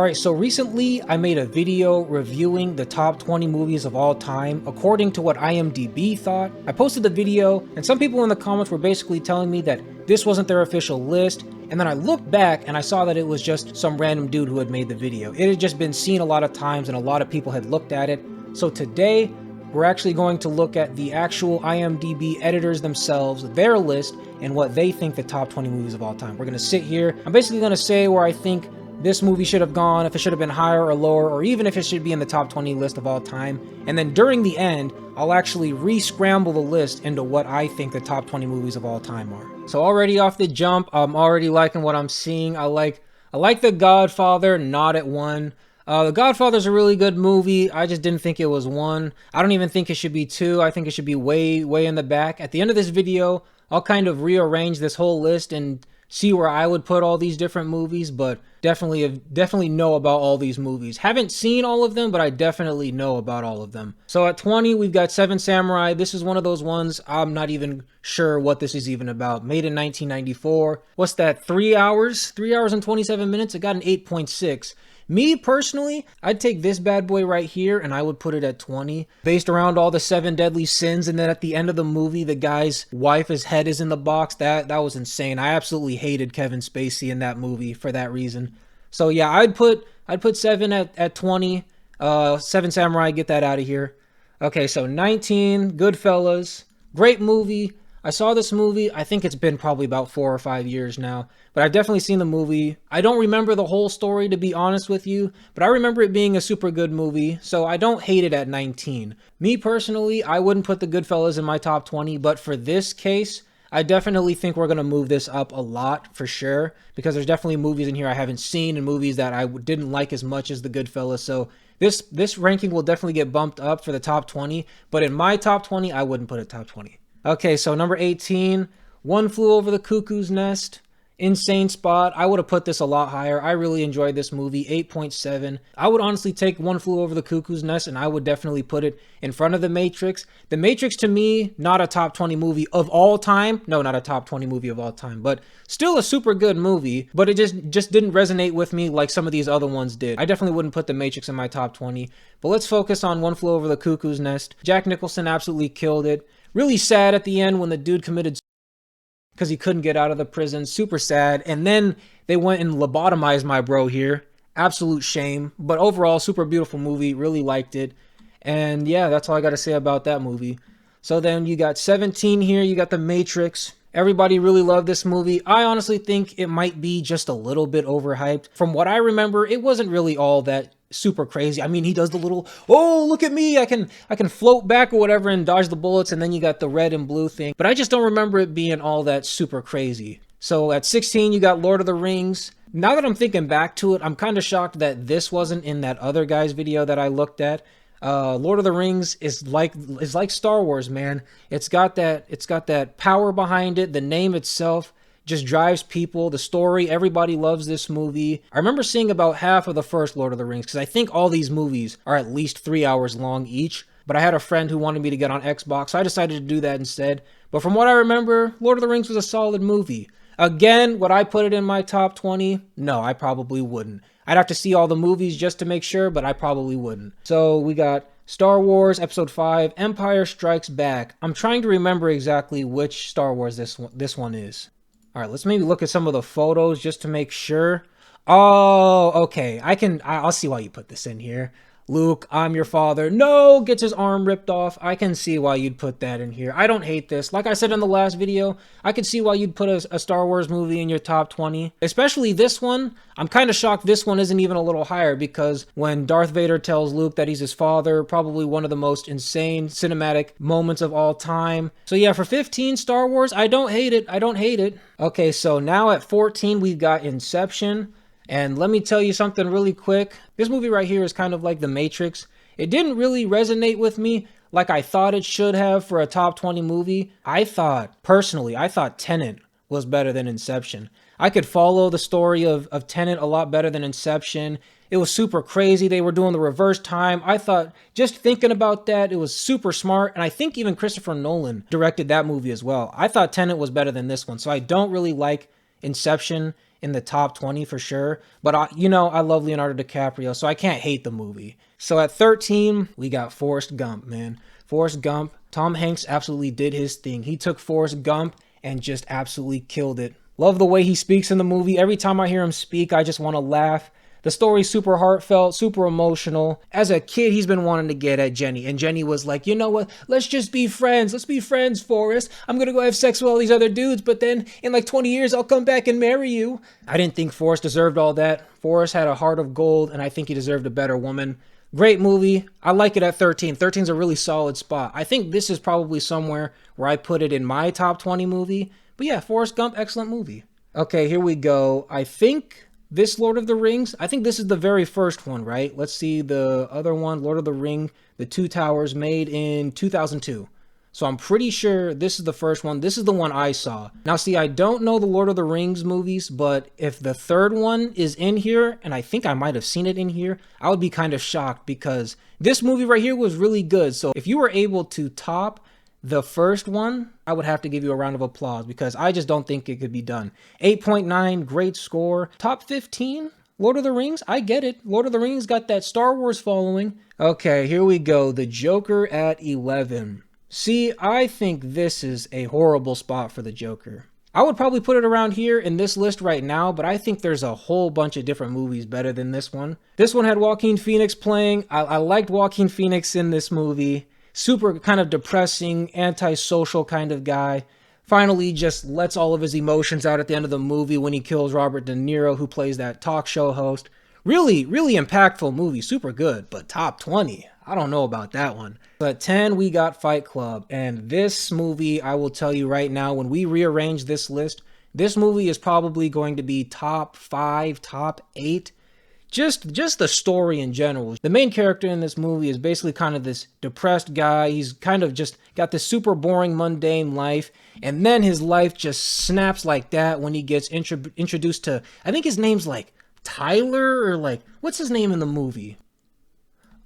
Alright, so recently I made a video reviewing the top 20 movies of all time according to what IMDB thought. I posted the video and some people in the comments were basically telling me that this wasn't their official list, and then I looked back and I saw that it was just some random dude who had made the video. It had just been seen a lot of times and a lot of people had looked at it. So today we're actually going to look at the actual IMDB editors themselves, their list, and what they think the top 20 movies of all time. We're going to sit here. I'm basically going to say where I think this movie should have gone, if it should have been higher or lower, or even if it should be in the top 20 list of all time. And then during the end, I'll actually re-scramble the list into what I think the top 20 movies of all time are. So already off the jump, I'm already liking what I'm seeing. I like The Godfather, not at 1. The Godfather's a really good movie. I just didn't think it was 1. I don't even think it should be 2. I think it should be way in the back. At the end of this video, I'll kind of rearrange this whole list and see where I would put all these different movies, but definitely know about all these movies. Haven't seen all of them, but I definitely know about all of them. So at 20, we've got Seven Samurai. This is one of those ones I'm not even sure what this is even about. Made in 1994. What's that, 3 hours? 3 hours and 27 minutes? It got an 8.6. Me, personally, I'd take this bad boy right here and I would put it at 20. Based around all the 7 deadly sins, and then at the end of the movie, the guy's wife's head is in the box. That was insane. I absolutely hated Kevin Spacey in that movie for that reason. So yeah, I'd put 7 at 20. Seven Samurai, get that out of here. Okay, so 19, Goodfellas. Great movie. I saw this movie, I think it's been probably about 4 or 5 years now, but I've definitely seen the movie. I don't remember the whole story, to be honest with you, but I remember it being a super good movie, so I don't hate it at 19. Me personally, I wouldn't put the Goodfellas in my top 20, but for this case, I definitely think we're going to move this up a lot for sure, because there's definitely movies in here I haven't seen and movies that I didn't like as much as the Goodfellas, so this ranking will definitely get bumped up for the top 20, but in my top 20, I wouldn't put it top 20. Okay, so number 18, One Flew Over the Cuckoo's Nest. Insane spot. I would have put this a lot higher. I really enjoyed this movie, 8.7. I would honestly take One Flew Over the Cuckoo's Nest and I would definitely put it in front of The Matrix. The Matrix, to me, not a top 20 movie of all time. No, not a top 20 movie of all time, but still a super good movie, but it just didn't resonate with me like some of these other ones did. I definitely wouldn't put The Matrix in my top 20, but let's focus on One Flew Over the Cuckoo's Nest. Jack Nicholson absolutely killed it. Really sad at the end when the dude committed because he couldn't get out of the prison. Super sad. And then they went and lobotomized my bro here. Absolute shame. But overall, super beautiful movie. Really liked it. And yeah, that's all I got to say about that movie. So then you got 17 here. You got The Matrix. Everybody really loved this movie. I honestly think it might be just a little bit overhyped. From what I remember, it wasn't really all that super crazy. I mean, he does the little, oh, look at me, I can float back or whatever and dodge the bullets, and then you got the red and blue thing. But I just don't remember it being all that super crazy. So at 16, you got Lord of the Rings. Now that I'm thinking back to it, I'm kind of shocked that this wasn't in that other guy's video that I looked at. Lord of the Rings is like Star Wars, man. It's got that power behind it. The name itself just drives people. The story, everybody loves this movie. I remember seeing about half of the first Lord of the Rings because I think all these movies are at least 3 hours long each. But I had a friend who wanted me to get on Xbox, so I decided to do that instead. But from what I remember, Lord of the Rings was a solid movie. Again, would I put it in my top 20? No, I probably wouldn't. I'd have to see all the movies just to make sure, but I probably wouldn't. So we got Star Wars Episode 5, Empire Strikes Back. I'm trying to remember exactly which Star Wars this one is. All right, let's maybe look at some of the photos just to make sure. Oh, okay. I'll see why you put this in here. Luke, I'm your father. No, gets his arm ripped off. I can see why you'd put that in here. I don't hate this. Like I said in the last video, I could see why you'd put a Star Wars movie in your top 20. Especially this one. I'm kind of shocked this one isn't even a little higher because when Darth Vader tells Luke that he's his father, probably one of the most insane cinematic moments of all time. So yeah, for 15, Star Wars, I don't hate it. I don't hate it. Okay, so now at 14, we've got Inception. And let me tell you something really quick. This movie right here is kind of like The Matrix. It didn't really resonate with me like I thought it should have for a top 20 movie. Personally, I thought Tenet was better than Inception. I could follow the story of Tenet a lot better than Inception. It was super crazy. They were doing the reverse time. I thought, just thinking about that, it was super smart. And I think even Christopher Nolan directed that movie as well. I thought Tenet was better than this one. So I don't really like Inception in the top 20 for sure. But I love Leonardo DiCaprio, so I can't hate the movie. So at 13, we got Forrest Gump, man. Forrest Gump, Tom Hanks absolutely did his thing. He took Forrest Gump and just absolutely killed it. Love the way he speaks in the movie. Every time I hear him speak, I just want to laugh. The story's super heartfelt, super emotional. As a kid, he's been wanting to get at Jenny, and Jenny was like, you know what? Let's just be friends. Let's be friends, Forrest. I'm gonna go have sex with all these other dudes, but then in like 20 years, I'll come back and marry you. I didn't think Forrest deserved all that. Forrest had a heart of gold, and I think he deserved a better woman. Great movie. I like it at 13. 13's a really solid spot. I think this is probably somewhere where I put it in my top 20 movie. But yeah, Forrest Gump, excellent movie. Okay, here we go. I think this Lord of the Rings, I think this is the very first one, right? Let's see the other one, Lord of the Ring, The Two Towers, made in 2002. So I'm pretty sure this is the first one. This is the one I saw. Now, see, I don't know the Lord of the Rings movies, but if the third one is in here, and I think I might have seen it in here, I would be kind of shocked because this movie right here was really good. So if you were able to top the first one, I would have to give you a round of applause because I just don't think it could be done. 8.9, great score. Top 15, Lord of the Rings, I get it. Lord of the Rings got that Star Wars following. Okay, here we go. The Joker at 11. See, I think this is a horrible spot for the Joker. I would probably put it around here in this list right now, but I think there's a whole bunch of different movies better than this one. This one had Joaquin Phoenix playing. I liked Joaquin Phoenix in this movie. Super kind of depressing, antisocial kind of guy. Finally just lets all of his emotions out at the end of the movie when he kills Robert De Niro, who plays that talk show host. Really, really impactful movie, super good, but top 20, I don't know about that one. But 10, we got Fight Club, and this movie, I will tell you right now, when we rearrange this list, this movie is probably going to be top 5, top 8. Just the story in general. The main character in this movie is basically kind of this depressed guy. He's kind of just got this super boring, mundane life. And then his life just snaps like that when he gets introduced to, I think his name's like Tyler, or like, what's his name in the movie?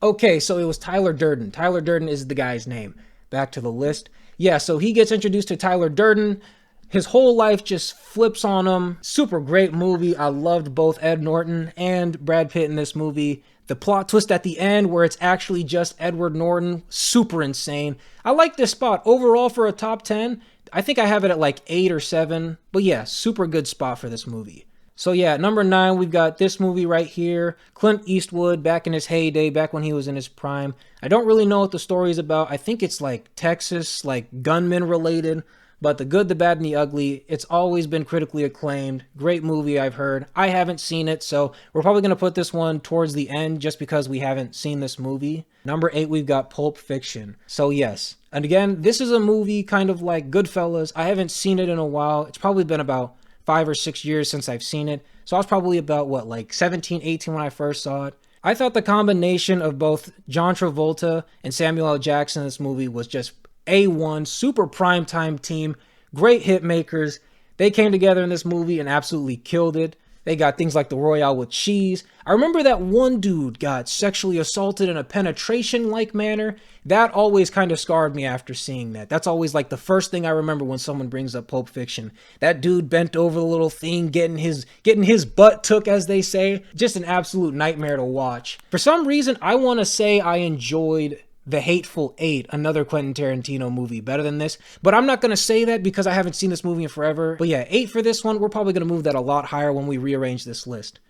Okay, so it was Tyler Durden. Tyler Durden is the guy's name. Back to the list. Yeah, so he gets introduced to Tyler Durden. His whole life just flips on him. Super great movie. I loved both Ed Norton and Brad Pitt in this movie. The plot twist at the end where it's actually just Edward Norton, super insane. I like this spot. Overall for a top 10, I think I have it at like 8 or 7. But yeah, super good spot for this movie. So yeah, number 9, we've got this movie right here. Clint Eastwood back in his heyday, back when he was in his prime. I don't really know what the story is about. I think it's like Texas, like gunman related. But The Good, the Bad, and the Ugly, it's always been critically acclaimed. Great movie, I've heard. I haven't seen it, so we're probably going to put this one towards the end just because we haven't seen this movie. Number 8, we've got Pulp Fiction. So yes, and again, this is a movie kind of like Goodfellas. I haven't seen it in a while. It's probably been about 5 or 6 years since I've seen it. So I was probably about, like 17, 18 when I first saw it. I thought the combination of both John Travolta and Samuel L. Jackson in this movie was just A1, super primetime team, great hit makers. They came together in this movie and absolutely killed it. They got things like the Royale with cheese. I remember that one dude got sexually assaulted in a penetration-like manner. That always kind of scarred me after seeing that. That's always like the first thing I remember when someone brings up Pulp Fiction. That dude bent over the little thing, getting his butt took, as they say. Just an absolute nightmare to watch. For some reason, I want to say I enjoyed The Hateful Eight, another Quentin Tarantino movie, better than this. But I'm not going to say that because I haven't seen this movie in forever. But yeah, 8 for this one. We're probably going to move that a lot higher when we rearrange this list.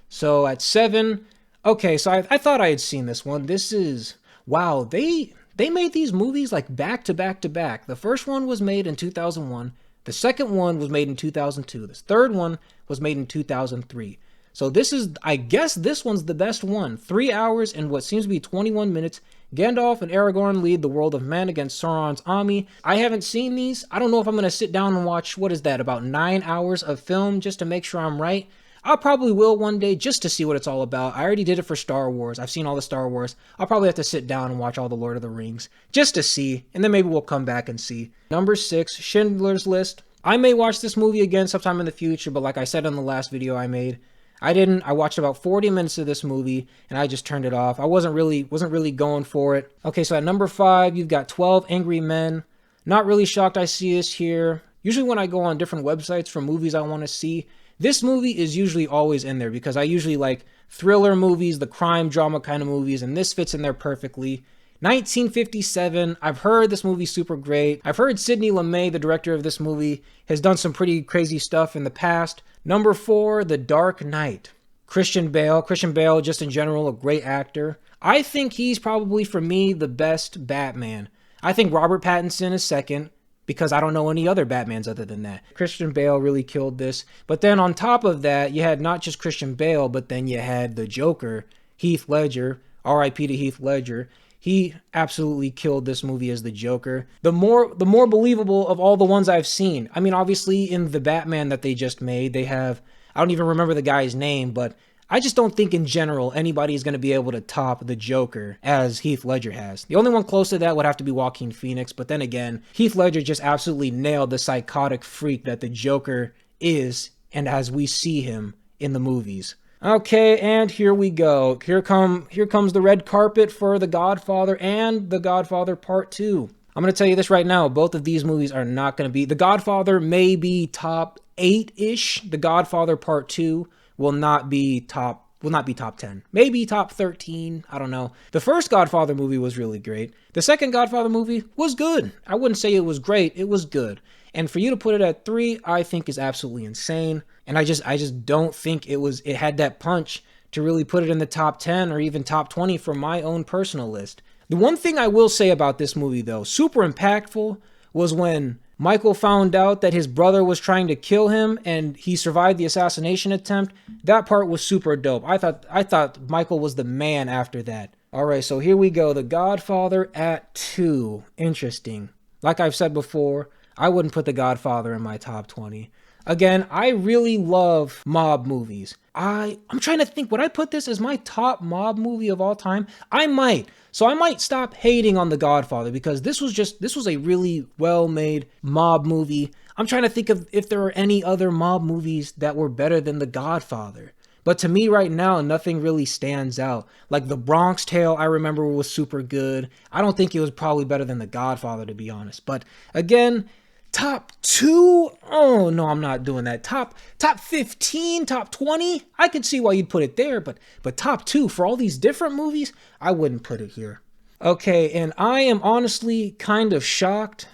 So at 7, okay, so I thought I had seen this one. This is, wow, they made these movies like back to back to back. The first one was made in 2001. The second one was made in 2002. The third one was made in 2003. So this is, I guess this one's the best one. 3 hours and what seems to be 21 minutes. Gandalf and Aragorn lead the world of men against Sauron's army. I haven't seen these. I don't know if I'm going to sit down and watch, what is that, about 9 hours of film just to make sure I'm right. I probably will one day just to see what it's all about. I already did it for Star Wars. I've seen all the Star Wars. I'll probably have to sit down and watch all the Lord of the Rings just to see, and then maybe we'll come back and see. Number 6, Schindler's List. I may watch this movie again sometime in the future, but like I said in the last video I made, I didn't. I watched about 40 minutes of this movie and I just turned it off. I wasn't really going for it. Okay, so at number 5, you've got 12 Angry Men. Not really shocked I see this here. Usually when I go on different websites for movies I want to see, this movie is usually always in there because I usually like thriller movies, the crime drama kind of movies, and this fits in there perfectly. 1957, I've heard this movie's super great. I've heard Sidney Lumet, the director of this movie, has done some pretty crazy stuff in the past. Number 4, The Dark Knight. Christian Bale, just in general, a great actor. I think he's probably, for me, the best Batman. I think Robert Pattinson is second, because I don't know any other Batmans other than that. Christian Bale really killed this. But then on top of that, you had not just Christian Bale, but then you had the Joker, Heath Ledger, R.I.P. to Heath Ledger. He absolutely killed this movie as the Joker. The more believable of all the ones I've seen. I mean, obviously in the Batman that they just made, they have, I don't even remember the guy's name, but I just don't think in general anybody is going to be able to top the Joker as Heath Ledger has. The only one close to that would have to be Joaquin Phoenix, but then again, Heath Ledger just absolutely nailed the psychotic freak that the Joker is and as we see him in the movies. Okay, and here we go. Here comes the red carpet for The Godfather and The Godfather Part 2. I'm going to tell you this right now, both of these movies are not going to be... The Godfather may be top 8-ish. The Godfather Part 2 will not be top 10. Maybe top 13. I don't know. The first Godfather movie was really great. The second Godfather movie was good. I wouldn't say it was great. It was good. And for you to put it at 3, I think is absolutely insane. And I just don't think it had that punch to really put it in the top 10 or even top 20 for my own personal list. The one thing I will say about this movie though, super impactful, was when Michael found out that his brother was trying to kill him and he survived the assassination attempt. That part was super dope. I thought Michael was the man after that. All right, so here we go. The Godfather at 2. Interesting. Like I've said before, I wouldn't put The Godfather in my top 20. Again, I really love mob movies. I'm trying to think, would I put this as my top mob movie of all time? I might. So I might stop hating on The Godfather because this was a really well-made mob movie. I'm trying to think of if there are any other mob movies that were better than The Godfather. But to me right now, nothing really stands out. Like The Bronx Tale, I remember was super good. I don't think it was probably better than The Godfather, to be honest. But again, top 2? Oh, no, I'm not doing that. Top 15, top 20? I could see why you'd put it there, but top 2 for all these different movies? I wouldn't put it here. Okay, and I am honestly kind of shocked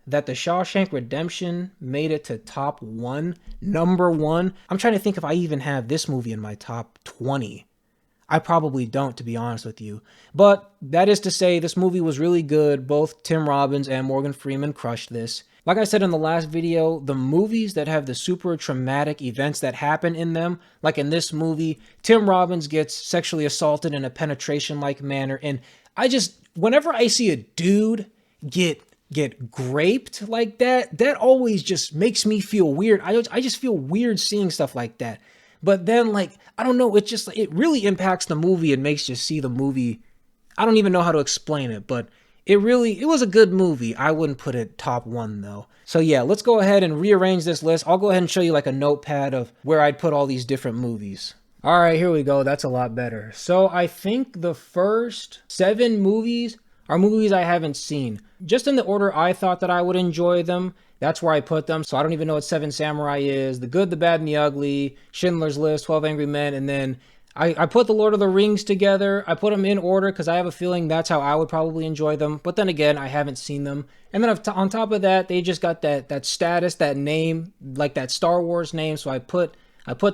that The Shawshank Redemption made it to top 1, number 1. I'm trying to think if I even have this movie in my top 20. I probably don't, to be honest with you. But that is to say, this movie was really good. Both Tim Robbins and Morgan Freeman crushed this. Like I said in the last video, the movies that have the super traumatic events that happen in them, like in this movie, Tim Robbins gets sexually assaulted in a penetration-like manner, and whenever I see a dude get graped like that, that always just makes me feel weird. I just feel weird seeing stuff like that. But then, like, I don't know, it really impacts the movie and makes you see the movie. I don't even know how to explain it, but it was a good movie. I wouldn't put it top 1 though. So yeah, let's go ahead and rearrange this list. I'll go ahead and show you like a notepad of where I'd put all these different movies. All right, here we go. That's a lot better. So I think the first 7 movies are movies I haven't seen. Just in the order I thought that I would enjoy them, that's where I put them. So I don't even know what 7 Samurai is. The Good, the Bad, and the Ugly, Schindler's List, 12 Angry Men, and then I put the Lord of the Rings together. I put them in order because I have a feeling that's how I would probably enjoy them. But then again, I haven't seen them. And then on top of that, they just got that status, that name, like that Star Wars name. So I put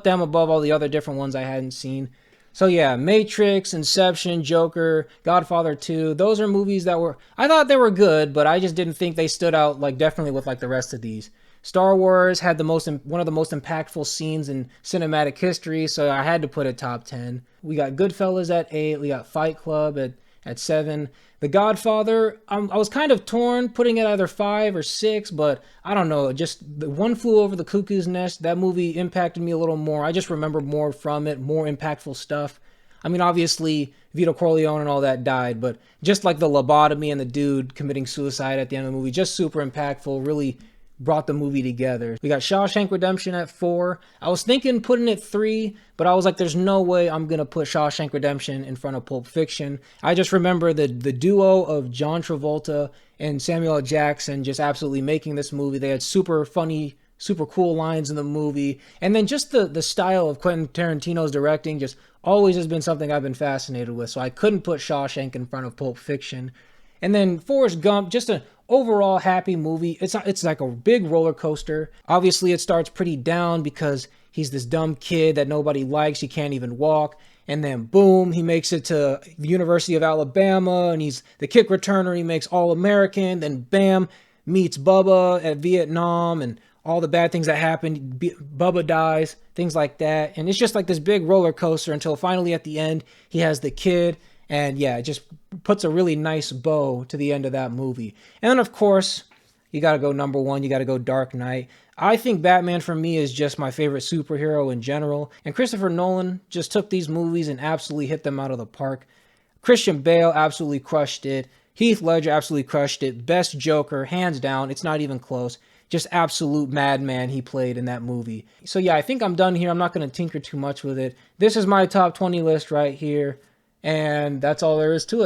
them above all the other different ones I hadn't seen. So yeah, Matrix, Inception, Joker, Godfather 2. Those are movies that I thought they were good, but I just didn't think they stood out like definitely with like the rest of these. Star Wars had one of the most impactful scenes in cinematic history, so I had to put it top 10. We got Goodfellas at 8. We got Fight Club at 7. The Godfather, I was kind of torn, putting it either 5 or 6, but I don't know. Just the One Flew Over the Cuckoo's Nest, that movie impacted me a little more. I just remember more from it, more impactful stuff. I mean, obviously, Vito Corleone and all that died, but just like the lobotomy and the dude committing suicide at the end of the movie, just super impactful, really brought the movie together. We got Shawshank Redemption at 4. I was thinking putting it 3, but I was like, there's no way I'm going to put Shawshank Redemption in front of Pulp Fiction. I just remember the duo of John Travolta and Samuel L. Jackson just absolutely making this movie. They had super funny super cool lines in the movie. And then just the style of Quentin Tarantino's directing just always has been something I've been fascinated with. So I couldn't put Shawshank in front of Pulp Fiction. And then Forrest Gump, just an overall happy movie. It's like a big roller coaster. Obviously, it starts pretty down because he's this dumb kid that nobody likes. He can't even walk. And then boom, he makes it to the University of Alabama, and he's the kick returner. He makes All-American. Then bam, meets Bubba at Vietnam, and all the bad things that happen. Bubba dies, things like that. And it's just like this big roller coaster until finally at the end, he has the kid. And yeah, it just puts a really nice bow to the end of that movie. And then, of course, you got to go number one. You got to go Dark Knight. I think Batman for me is just my favorite superhero in general. And Christopher Nolan just took these movies and absolutely hit them out of the park. Christian Bale absolutely crushed it. Heath Ledger absolutely crushed it. Best Joker, hands down. It's not even close. Just absolute madman he played in that movie. So yeah, I think I'm done here. I'm not going to tinker too much with it. This is my top 20 list right here. And that's all there is to it.